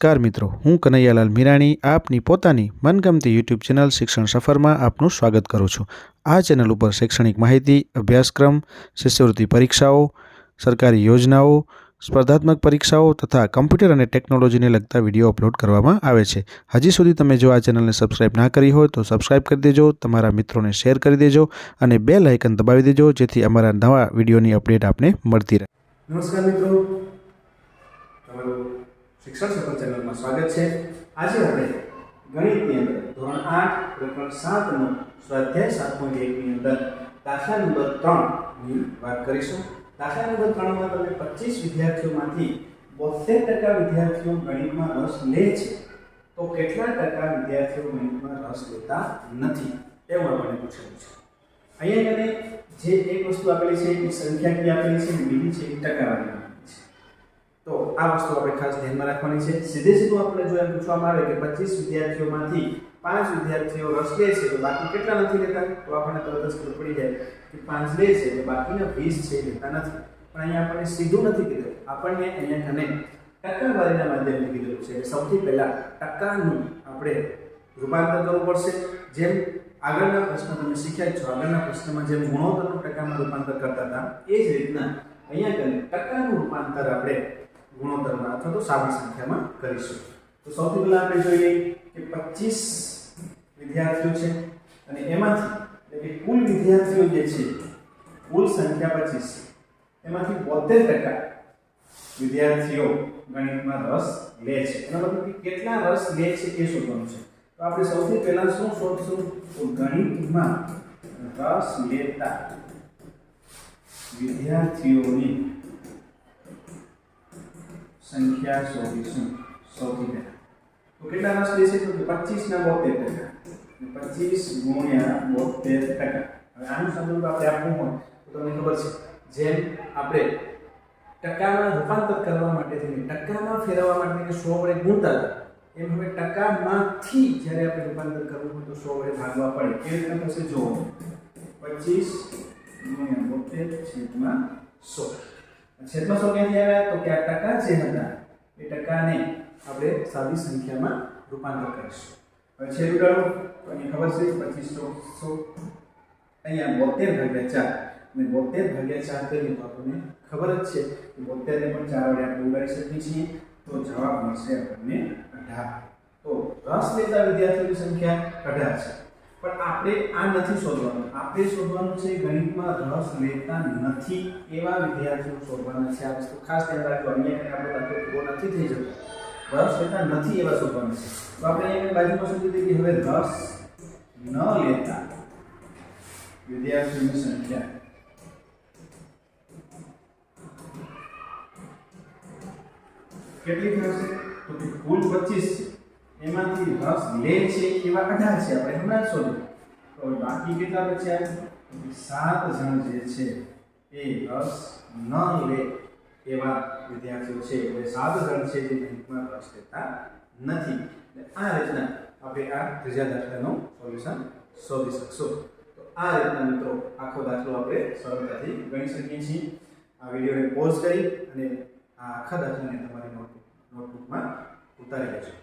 નમસ્કાર મિત્રો, હું કનૈયાલાલ મીરાણી આપની પોતાની મનગમતી યુટ્યુબ ચેનલ શિક્ષણ સફરમાં આપનું સ્વાગત કરું છું। આ ચેનલ ઉપર શૈક્ષણિક માહિતી, અભ્યાસક્રમ, શિષ્યવૃત્તિ પરીક્ષાઓ, સરકારી યોજનાઓ, સ્પર્ધાત્મક પરીક્ષાઓ તથા કમ્પ્યુટર અને ટેકનોલોજીને લગતા વિડીયો અપલોડ કરવામાં આવે છે। હજી સુધી તમે જો આ ચેનલને સબસ્ક્રાઇબ ના કરી હોય તો સબસ્ક્રાઇબ કરી દેજો, તમારા મિત્રોને શેર કરી દેજો અને બેલ આઇકન દબાવી દેજો જેથી અમારા નવા વિડીયોની અપડેટ આપને મળતી રહે। નમસ્કાર મિત્રો, તમારું શિક્ષણ સફર ચેનલમાં સ્વાગત છે। આજે આપણે ગણિતની અંદર ધોરણ 8 પ્રકરણ 7 નો સ્વાધ્યાય 7.1 ની અંદર દાખલા નંબર 3 ની વાત કરીશું। દાખલા નંબર 3 માં તમે 25 વિદ્યાર્થીઓમાંથી 72% વિદ્યાર્થીઓ ગણિતમાં રસ લે છે તો કેટલા ટકા વિદ્યાર્થીઓ ગણિતમાં રસ લેતા નથી એવું આપણને પૂછેલું છે। અહીંયા કને જે એક વસ્તુ આપેલી છે એ સંખ્યાકીય આપેલી છે અને બીજી છે એ ટકાવારી આપેલી છે। તો આ વસ્તુ આપણે ખાસ ધ્યાનમાં રાખવાની છે। સીધું આપણે જો એમ પૂછવામાં આવે કે 25 વિદ્યાર્થીઓમાંથી 5 વિદ્યાર્થીઓ રસ લે છે તો બાકી કેટલા નથી લેતા, તો આપણને તરત જ ખબર પડી જાય કે 5 લે છે તો બાકીના 20 છે લેતા નથી। પણ અહીંયા આપણને સીધું નથી કીધું, આપણને અહીંયા કને ટકાવારીના માધ્યમથી કીધું છે। સૌથી પહેલા ટકાનું આપણે રૂપાંતર કરવું પડશે। જેમ આગળના પ્રશ્ન તમે શીખ્યા છો, આગળના પ્રશ્નમાં જેમ ગુણોત્તરનું ટકામાં રૂપાંતર કરતા હતા એ જ રીતના અહીંયા કને ટકાનું રૂપાંતર આપણે ગુણોત્તરમાં અથવા તો સાદી સંખ્યામાં કરીશું। તો સૌથી પહેલા આપણે જોઈએ કે 25 વિદ્યાર્થીઓ છે અને એમાંથી એટલે કે કુલ વિદ્યાર્થીઓ જે છે, કુલ સંખ્યા 25 છે, એમાંથી 72% વિદ્યાર્થીઓ ગણિતમાં રસ લે છે। એનો મતલબ કે કેટલા રસ લે છે એ શોધવાનું છે। તો આપણે સૌથી પહેલા શું શોધશું, તો ગણિતમાં રસ લેતા વિદ્યાર્થીઓની સંખ્યા શોધીશું સૌથી પહેલા। તો કેટલા રસ લે છે, તો 25 ના 72%, 25 ગુણ્યા 72%। હવે આનું સમજવું આપણે આપવું હોય તો તમને ખબર છે, જેમ આપણે ટકામાં રૂપાંતર કરવા માટે ટકામાં ફેરવવા માટે 100 વડે ગુણતા હતા, એમ હવે ટકામાંથી જ્યારે આપણે રૂપાંતર કરવું હોય તો 100 વડે ભાગવા પડે। કેવી રીતના થશે જો 25 ગુણ્યા 72 છેદમાં 100। છેદમાં 100 ક્યાંથી આવ્યા, તો કે આ ટકા જે હતા એ ટકાને આપણે સાદી સંખ્યામાં રૂપાંતર કરીશું। હવે છેદ ઉડાડો તો અહીં ખબર છે 25 100, અહીંયા 72 ભાગ્યા 4 અને 72 ભાગ્યા 4 કરીએ તો આપણને ખબર જ છે કે 72 ને પણ 4 વડે આપણે ઉડાડી શકીએ છીએ, તો જવાબ મળશે આપણને 18। તો રસ લેતા વિદ્યાર્થીઓની સંખ્યા 18 છે। પણ આપણે આ નથી શોધવાનું, આપણે શોધવાનું છે ગણિતમાં રસ લેતા નથી એવા વિદ્યાર્થીઓ શોધવાના છે। આ વસ્તુ ખાસ ધ્યાન રાખજો, અહીંયા આપણે દાખલો પૂરો નથી થઈ જતો, રસ લેતા નથી એવા શોધવાના છે। તો આપણે અહીંયા બાજુમાં શોધી દઈએ કે હવે રસ ન લેતા વિદ્યાર્થીઓની સંખ્યા કેટલી થશે, તો કે કુલ 25 છે, એમાંથી રસ લે છે એવા 18 છે, આપણે હમણાં જ શોધ્યું। તો બાકી કેટલા બચ્યા, 7 જણ જે છે એ રસ ન લે એવા વિદ્યાર્થીઓ છે, એટલે 7 જણ છે જે ગણિતમાં રસ લેતા નથી। આ રીતના આપણે આ ત્રીજા દાખલાનું સોલ્યુશન શોધી શકશું। તો આ રીતના મિત્રો આખો દાખલો આપણે સરળતાથી ગણી શકીએ છીએ। આ વિડીયોને પોઝ કરી અને આ આખા દાખલાને તમારી નોટબુકમાં ઉતારી લેજો।